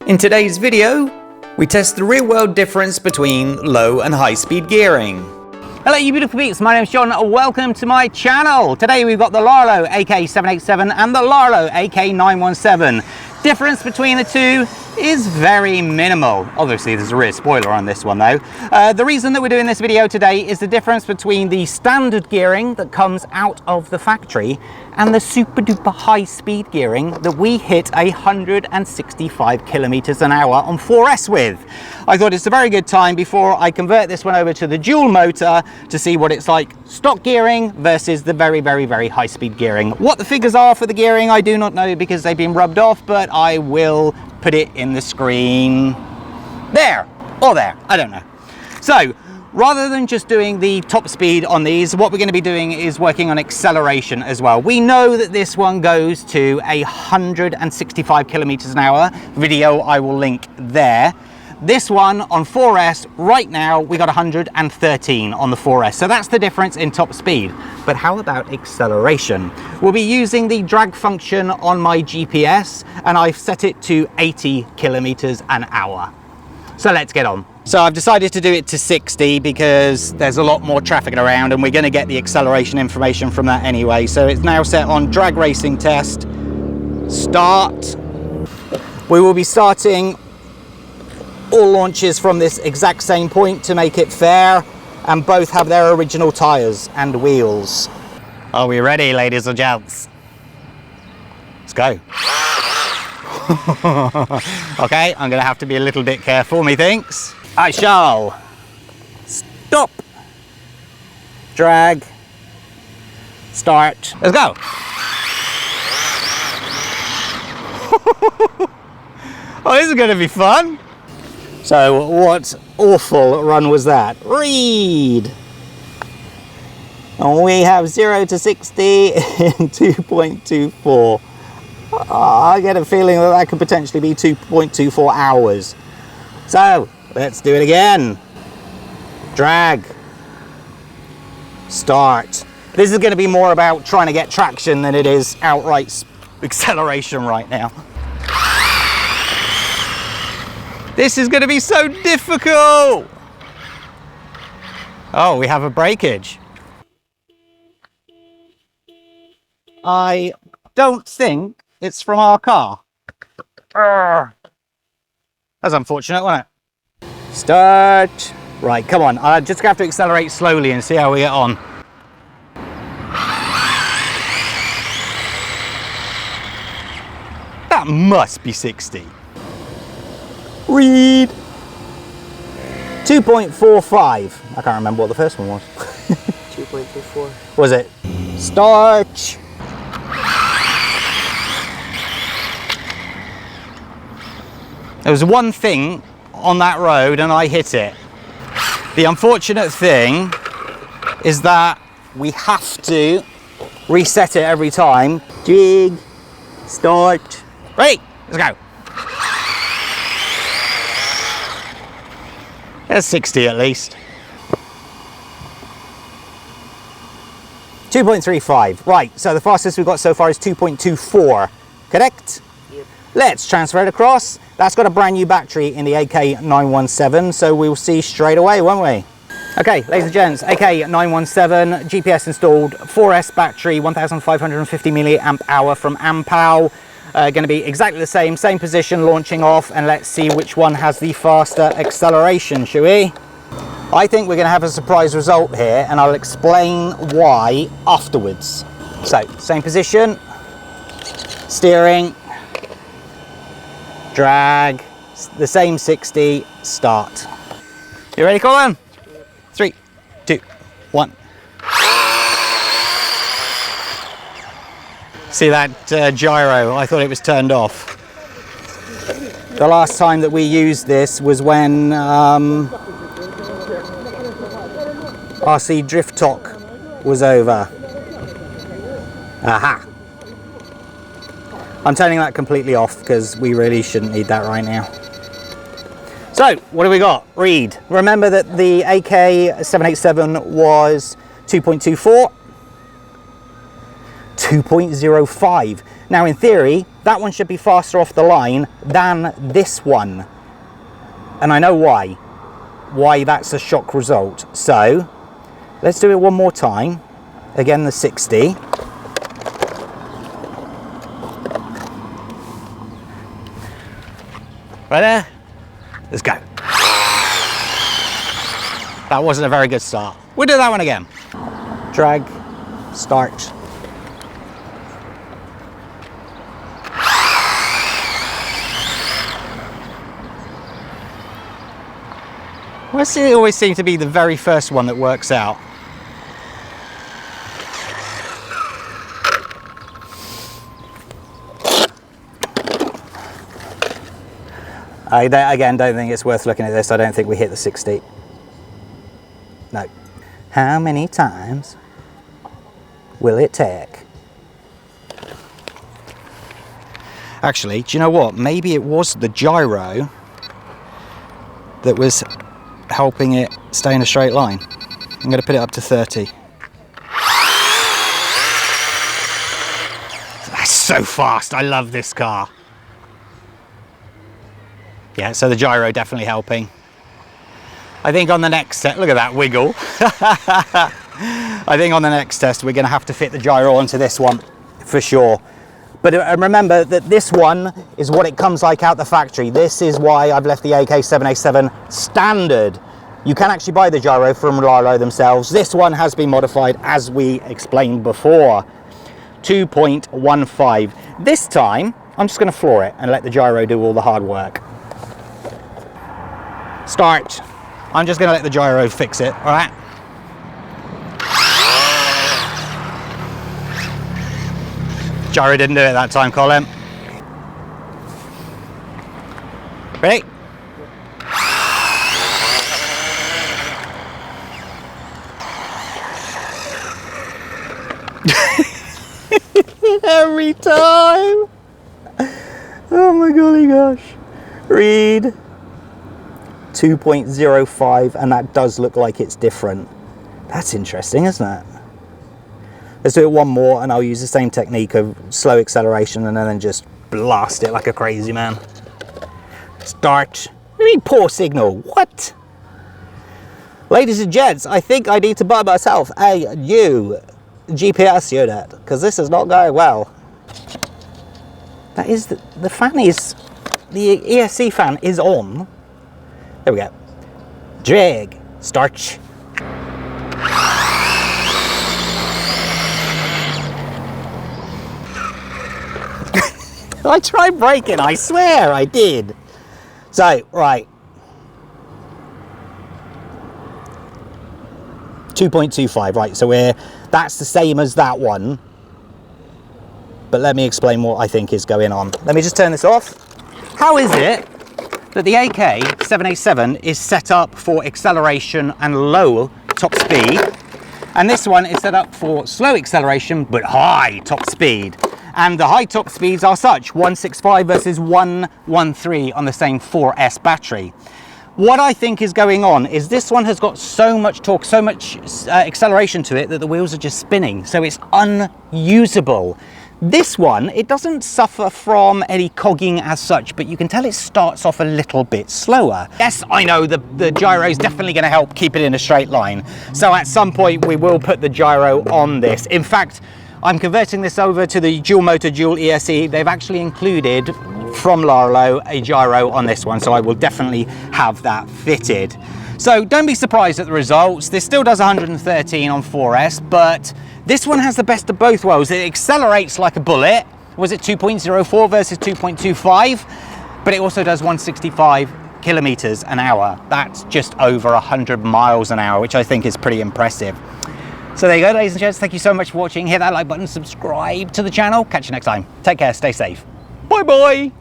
In today's video, we test the real-world difference between low and high-speed gearing. Hello you beautiful peeps, my name is John, welcome to my channel. Today we've got the Larlo AK787 and the Larlo AK917. Difference between the two is very minimal. Obviously there's a rear spoiler on this one though. The reason that we're doing this video today is the difference between the standard gearing that comes out of the factory and the super duper high speed gearing that we hit 165 kilometers an hour on 4S with. I thought it's a very good time before I convert this one over to the dual motor to see what it's like stock gearing versus the very high speed gearing. What the figures are for the gearing I do not know because they've been rubbed off, but I will put it in the screen there or there, I don't know. So rather than just doing the top speed on these, what we're going to be doing is working on acceleration as well. We know that this one goes to 165 kilometers an hour. Video I will link there. This one on 4S right now we got 113 on the 4S, so that's the difference in top speed. But how about acceleration? We'll be using the drag function on my GPS and I've set it to 80 kilometers an hour. So let's get on. So I've decided to do it to 60 because there's a lot more traffic around and we're going to get the acceleration information from that anyway. So it's now set on drag racing test. Start. We will be starting all launches from this exact same point to make it fair, and both have their original tires and wheels. Are we ready, ladies and gents? Let's go. Okay, I'm gonna have to be a little bit careful, methinks. I shall stop, drag, start. Let's go. Oh, this is gonna be fun. So what awful run was that? Read! And we have 0 to 60 in 2.24. I get a feeling that that could potentially be 2.24 hours. So let's do it again. Drag. Start. This is going to be more about trying to get traction than it is outright acceleration right now. This is going to be so difficult. Oh, we have a breakage. I don't think it's from our car. That's unfortunate, wasn't it? Start. Right, come on. I'm just going to have to accelerate slowly and see how we get on. That must be 60. Read. 2.45. I can't remember what the first one was. 2.24. Was it? Start. There was one thing on that road and I hit it. The unfortunate thing is that we have to reset it every time. Jig. Start. Ready? Let's go. There's 60 at least. 2.35. Right, so the fastest we've got so far is 2.24. Correct? Yep. Let's transfer it across. That's got a brand new battery in the AK917, so we'll see straight away, won't we? Okay, ladies and gents, AK917, GPS installed, 4S battery, 1550 milliamp hour from Ampao. Going to be exactly the same position launching off, and let's see which one has the faster acceleration, shall we? I think we're going to have a surprise result here and I'll explain why afterwards. So, same position, steering, drag, the same 60, start. You ready, Colin? 3, 2, 1. See that gyro? I thought it was turned off. The last time that we used this was when RC Drift Talk was over. Aha! I'm turning that completely off because we really shouldn't need that right now. So, what do we got? Read. Remember that the AK787 was 2.24. 2.05. Now in theory, that one should be faster off the line than this one. And I know why that's a shock result. So let's do it one more time. Again, the 60. Right there. Let's go. That wasn't a very good start. We'll do that one again. Drag, start. Well, it always seems to be the very first one that works out. I again don't think it's worth looking at this. I don't think we hit the 60. No. How many times will it take? Actually, do you know what? Maybe it was the gyro that was helping it stay in a straight line. I'm going to put it up to 30. That's so fast. I love this car. Yeah, so the gyro definitely helping. I think on the next test, look at that wiggle. I think on the next test we're going to have to fit the gyro onto this one for sure. But remember that this one is what it comes like out the factory. This is why I've left the AK787 standard. You can actually buy the gyro from Larlo themselves. This one has been modified as we explained before. 2.15. This time I'm just going to floor it and let the gyro do all the hard work. Start. I'm just going to let the gyro fix it, all right? Gyro didn't do it that time, Colin. Ready? Every time. Oh my golly gosh. Read 2.05, and that does look like it's different. That's interesting, isn't it? Let's do it one more, and I'll use the same technique of slow acceleration and then just blast it like a crazy man. Start. What do you mean poor signal? What? Ladies and gents, I think I need to buy myself a new GPS unit, because this is not going well. That is, the fan is, the ESC fan is on. There we go. Drag. Start. I tried braking, I swear I did. So, right. 2.25, right, so that's the same as that one. But let me explain what I think is going on. Let me just turn this off. How is it that the AK787 is set up for acceleration and low top speed, and this one is set up for slow acceleration but high top speed? And the high top speeds are such, 165 versus 113 on the same 4S battery. What I think is going on is this one has got so much torque, so much acceleration to it that the wheels are just spinning, so it's unusable. This one, it doesn't suffer from any cogging as such, but you can tell it starts off a little bit slower. Yes, I know the gyro is definitely going to help keep it in a straight line. So at some point we will put the gyro on this. In fact, I'm converting this over to the dual motor, dual ESC. They've actually included from Larlo a gyro on this one, so I will definitely have that fitted. So don't be surprised at the results. This still does 113 on 4S, but this one has the best of both worlds. It accelerates like a bullet. Was it 2.04 versus 2.25? But it also does 165 kilometers an hour. That's just over 100 miles an hour, which I think is pretty impressive. So there you go, ladies and gents. Thank you so much for watching. Hit that like button, subscribe to the channel. Catch you next time. Take care, stay safe. Bye bye.